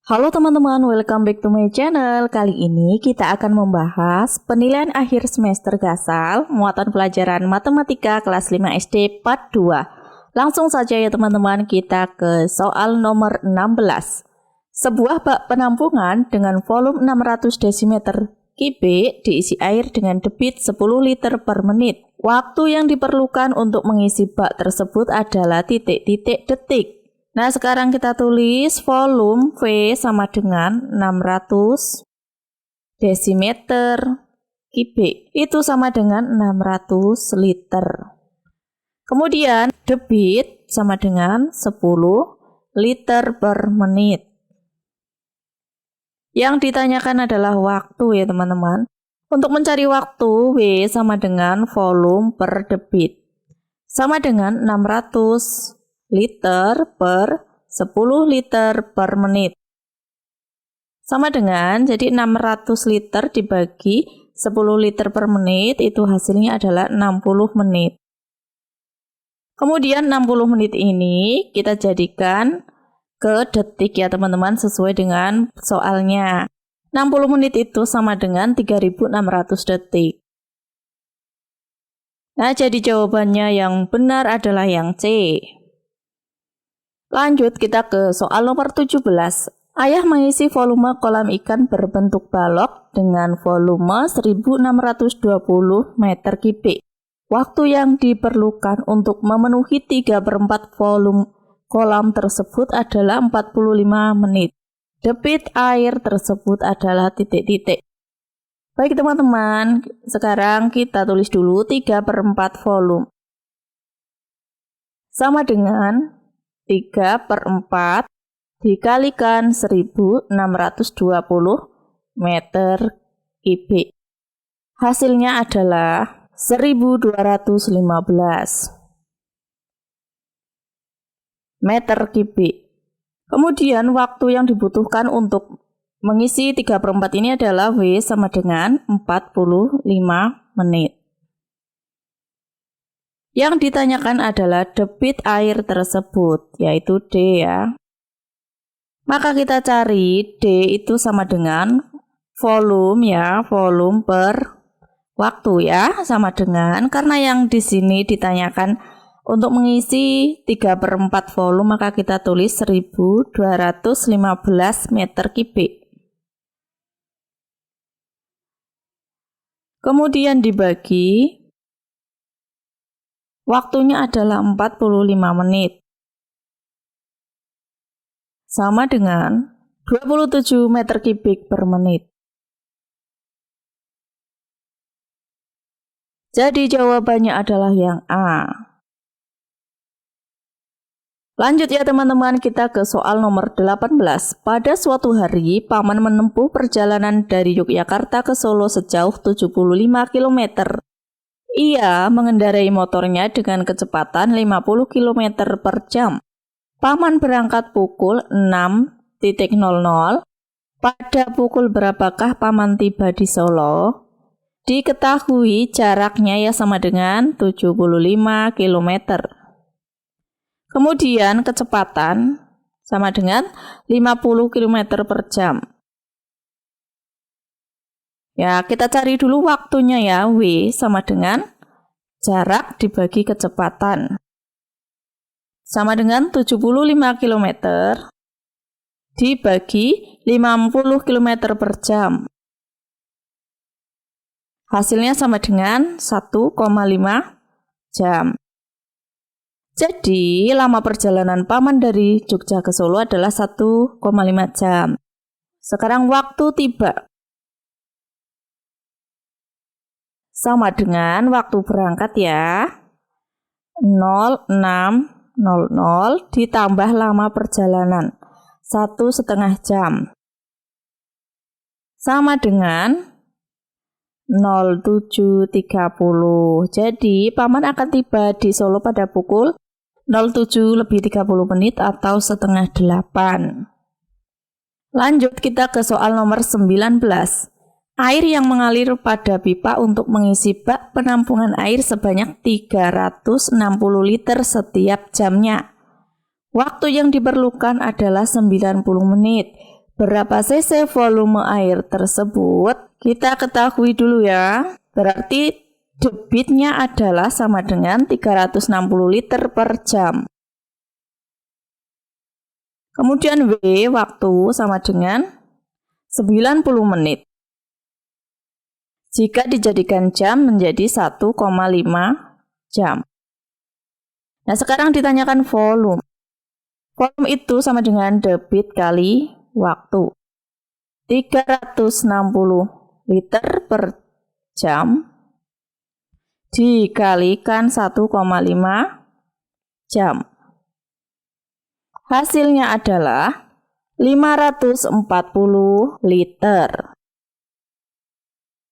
Halo teman-teman, welcome back to my channel. Kali ini kita akan membahas penilaian akhir semester Gasal muatan pelajaran matematika kelas 5 SD part 2. Langsung saja ya teman-teman, kita ke soal nomor 16. Sebuah bak penampungan dengan volume 600 desimeter kubik diisi air dengan debit 10 liter per menit. Waktu yang diperlukan untuk mengisi bak tersebut adalah titik-titik detik. Nah, sekarang kita tulis volume V sama dengan 600 desimeter kubik. Itu sama dengan 600 liter. Kemudian debit sama dengan 10 liter per menit. Yang ditanyakan adalah waktu ya teman-teman. Untuk mencari waktu, W sama dengan volume per debit. Sama dengan 600 liter per 10 liter per menit. Sama dengan, jadi 600 liter dibagi 10 liter per menit, itu hasilnya adalah 60 menit. Kemudian 60 menit ini kita jadikan ke detik ya teman-teman, sesuai dengan soalnya. 60 menit itu sama dengan 3600 detik. Nah, jadi jawabannya yang benar adalah yang C. Lanjut kita ke soal nomor 17. Ayah mengisi volume kolam ikan berbentuk balok dengan volume 1620 meter kubik. Waktu yang diperlukan untuk memenuhi 3/4 volume kolam tersebut adalah 45 menit. Debit air tersebut adalah titik-titik. Baik teman-teman, sekarang kita tulis dulu 3/4 volume. Sama dengan 3/4 dikalikan 1620 meter kubik. Hasilnya adalah 1215 meter kubik. Kemudian waktu yang dibutuhkan untuk mengisi 3/4 ini adalah W sama dengan 45 menit. Yang ditanyakan adalah debit air tersebut, yaitu D ya. Maka kita cari D itu sama dengan volume ya, volume per waktu ya, sama dengan, karena yang di sini ditanyakan untuk mengisi 3/4 volume, maka kita tulis 1215 meter kubik. Kemudian dibagi, waktunya adalah 45 menit. Sama dengan 27 meter kubik per menit. Jadi jawabannya adalah yang A. Lanjut ya teman-teman, kita ke soal nomor 18. Pada suatu hari, Paman menempuh perjalanan dari Yogyakarta ke Solo sejauh 75 km. Ia mengendarai motornya dengan kecepatan 50 km per jam. Paman berangkat pukul 6.00. Pada pukul berapakah Paman tiba di Solo? Diketahui jaraknya ya sama dengan 75 km. Kemudian kecepatan sama dengan 50 km per jam. Ya, kita cari dulu waktunya ya. W sama dengan jarak dibagi kecepatan. Sama dengan 75 km dibagi 50 km per jam. Hasilnya sama dengan 1,5 jam. Jadi, lama perjalanan Paman dari Jogja ke Solo adalah 1,5 jam. Sekarang waktu tiba. Sama dengan waktu berangkat ya, 06.00 ditambah lama perjalanan, 1,5 jam. Sama dengan 07.30. Jadi, Paman akan tiba di Solo pada pukul 07.30 atau 07.30. Lanjut kita ke soal nomor 19. Air yang mengalir pada pipa untuk mengisi bak penampungan air sebanyak 360 liter setiap jamnya. Waktu yang diperlukan adalah 90 menit. Berapa cc volume air tersebut? Kita ketahui dulu ya. Berarti debitnya adalah sama dengan 360 liter per jam. Kemudian W waktu sama dengan 90 menit. Jika dijadikan jam menjadi 1,5 jam. Nah, sekarang ditanyakan volume. Volume itu sama dengan debit kali waktu. 360 liter per jam dikalikan 1,5 jam. Hasilnya adalah 540 liter.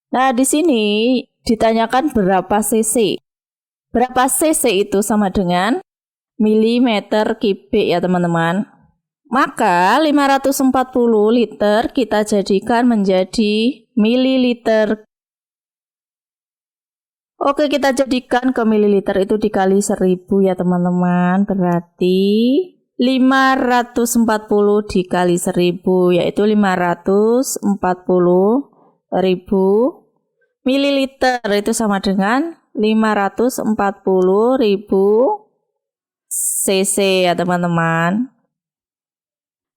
Nah, di sini ditanyakan berapa cc. Berapa cc itu sama dengan milimeter kubik ya teman-teman. Maka 540 liter kita jadikan menjadi mililiter. Oke, kita jadikan ke mililiter itu dikali 1000 ya teman-teman. Berarti 540 dikali 1000 yaitu 540.000 mililiter itu sama dengan 540.000 cc ya teman-teman.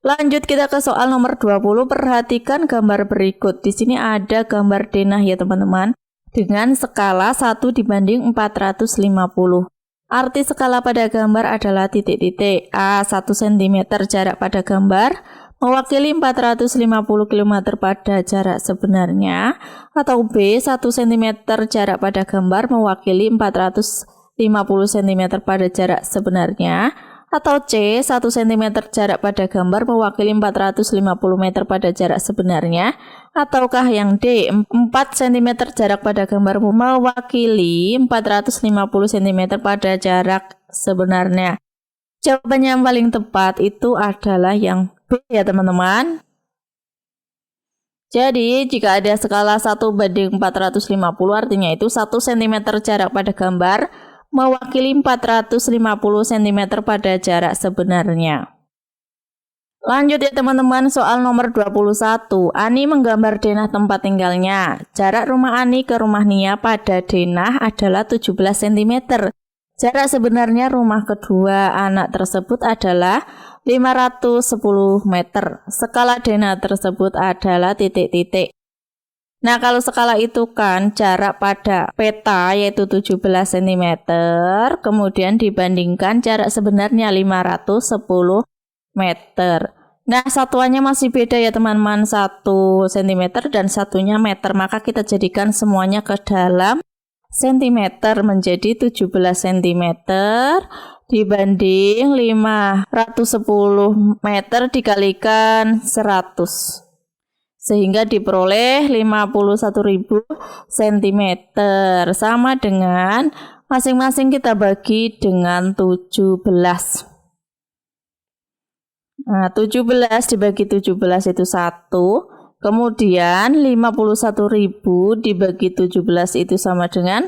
Lanjut kita ke soal nomor 20. Perhatikan gambar berikut. Di sini ada gambar denah ya teman-teman dengan skala 1:450. Arti skala pada gambar adalah titik-titik. A 1 cm jarak pada gambar mewakili 450 km pada jarak sebenarnya, atau B 1 cm jarak pada gambar mewakili 450 cm pada jarak sebenarnya, atau C 1 cm jarak pada gambar mewakili 450 meter pada jarak sebenarnya, ataukah yang D 4 cm jarak pada gambar mewakili 450 cm pada jarak sebenarnya. Jawabannya yang paling tepat itu adalah yang B ya teman-teman. Jadi jika ada skala 1:450 artinya itu 1 cm jarak pada gambar mewakili 450 cm pada jarak sebenarnya. Lanjut ya teman-teman, soal nomor 21. Ani menggambar denah tempat tinggalnya. Jarak rumah Ani ke rumah Nia pada denah adalah 17 cm. Jarak sebenarnya rumah kedua anak tersebut adalah 510 meter. Skala denah tersebut adalah titik-titik. Nah, kalau skala itu kan jarak pada peta yaitu 17 cm, kemudian dibandingkan jarak sebenarnya 510 meter. Nah, satuannya masih beda ya teman-teman, 1 cm dan satunya meter, maka kita jadikan semuanya ke dalam cm menjadi 17 cm dibanding 510 meter dikalikan 100. Sehingga diperoleh 51.000 cm sama dengan masing-masing kita bagi dengan 17. Nah, 17 dibagi 17 itu 1. Kemudian 51.000 dibagi 17 itu sama dengan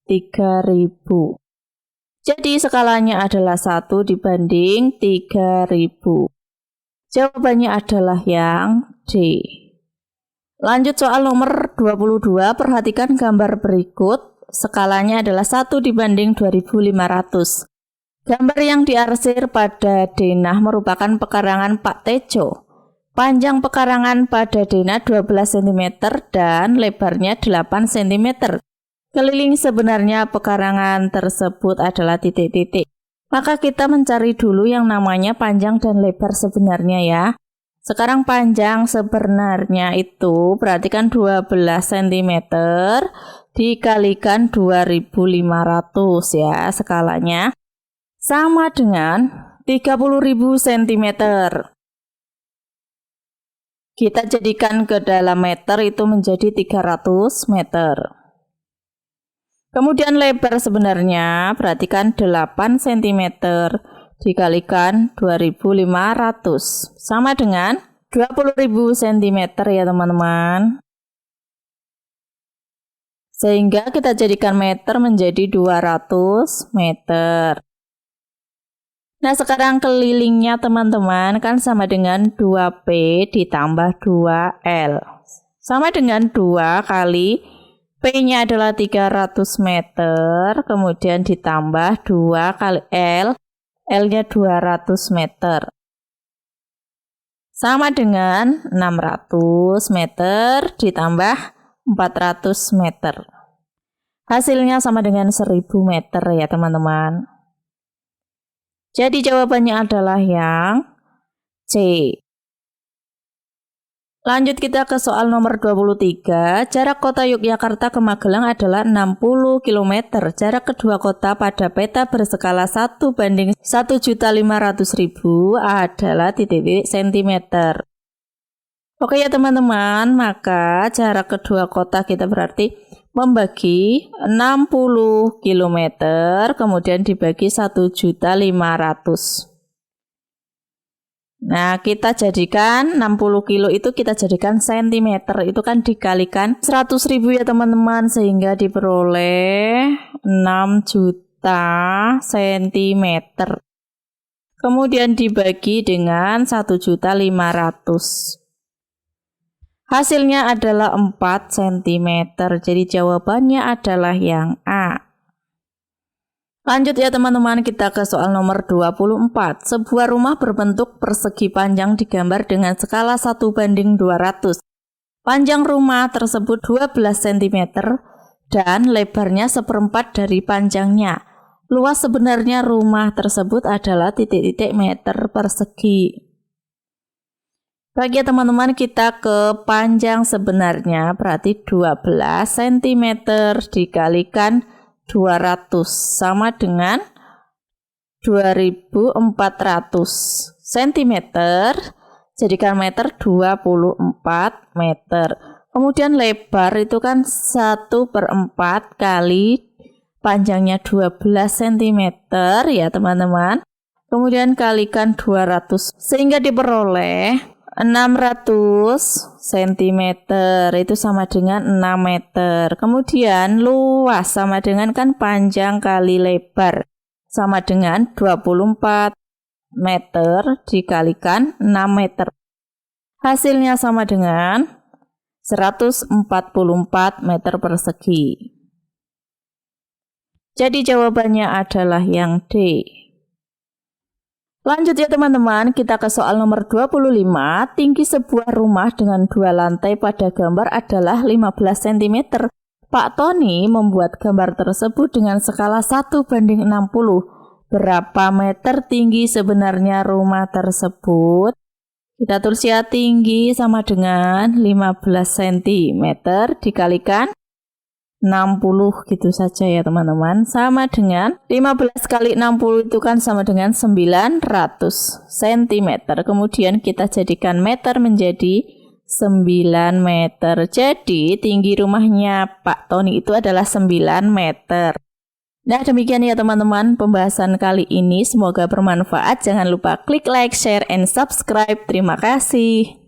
3.000. Jadi skalanya adalah 1 dibanding 3.000. Jawabannya adalah yang D. Lanjut soal nomor 22. Perhatikan gambar berikut. Skalanya adalah 1 dibanding 2.500. Gambar yang diarsir pada denah merupakan pekarangan Pak Tejo. Panjang pekarangan pada denah 12 cm dan lebarnya 8 cm. Keliling sebenarnya pekarangan tersebut adalah titik-titik. Maka kita mencari dulu yang namanya panjang dan lebar sebenarnya ya. Sekarang panjang sebenarnya itu perhatikan 12 cm dikalikan 2.500 ya skalanya. Sama dengan 30.000 cm. Kita jadikan ke dalam meter itu menjadi 300 meter. Kemudian lebar sebenarnya, perhatikan 8 cm dikalikan 2.500. Sama dengan 20.000 cm ya teman-teman. Sehingga kita jadikan meter menjadi 200 meter. Nah, sekarang kelilingnya teman-teman kan sama dengan 2P ditambah 2L. Sama dengan 2 kali P-nya adalah 300 meter, kemudian ditambah 2 kali L, L-nya 200 meter. Sama dengan 600 meter ditambah 400 meter. Hasilnya sama dengan 1000 meter ya teman-teman. Jadi jawabannya adalah yang C. Lanjut kita ke soal nomor 23. Jarak kota Yogyakarta ke Magelang adalah 60 km. Jarak kedua kota pada peta berskala 1:1.500.000 adalah titik-titik cm. Oke ya teman-teman, maka jarak kedua kota kita berarti membagi 60 km, kemudian dibagi 1.500.000. Nah, kita jadikan 60 kilo itu kita jadikan cm, itu kan dikalikan 100.000 ya teman-teman, sehingga diperoleh 6 juta cm. Kemudian dibagi dengan 1.500.000. Hasilnya adalah 4 cm. Jadi jawabannya adalah yang A. Lanjut ya teman-teman, kita ke soal nomor 24. Sebuah rumah berbentuk persegi panjang digambar dengan skala 1:200. Panjang rumah tersebut 12 cm dan lebarnya 1/4 dari panjangnya. Luas sebenarnya rumah tersebut adalah titik-titik meter persegi. Bagi teman-teman, kita ke panjang sebenarnya berarti 12 cm dikalikan 200 sama dengan 2400 cm, jadikan meter 24 meter. Kemudian lebar itu kan 1/4 kali panjangnya 12 cm ya teman-teman. Kemudian kalikan 200 sehingga diperoleh 600 cm, itu sama dengan 6 meter. Kemudian luas sama dengan kan panjang kali lebar, sama dengan 24 meter dikalikan 6 meter. Hasilnya sama dengan 144 meter persegi. Jadi jawabannya adalah yang D. Lanjut ya teman-teman, kita ke soal nomor 25. Tinggi sebuah rumah dengan 2 lantai pada gambar adalah 15 cm. Pak Tony membuat gambar tersebut dengan skala 1:60. Berapa meter tinggi sebenarnya rumah tersebut? Kita tulis ya, tinggi sama dengan 15 cm dikalikan 60 gitu saja ya teman-teman, sama dengan 15 kali 60 itu kan sama dengan 900 cm. Kemudian kita jadikan meter menjadi 9 meter. Jadi tinggi rumahnya Pak Tony itu adalah 9 meter. Nah, demikian ya teman-teman pembahasan kali ini, semoga bermanfaat. Jangan lupa klik like, share, and subscribe. Terima kasih.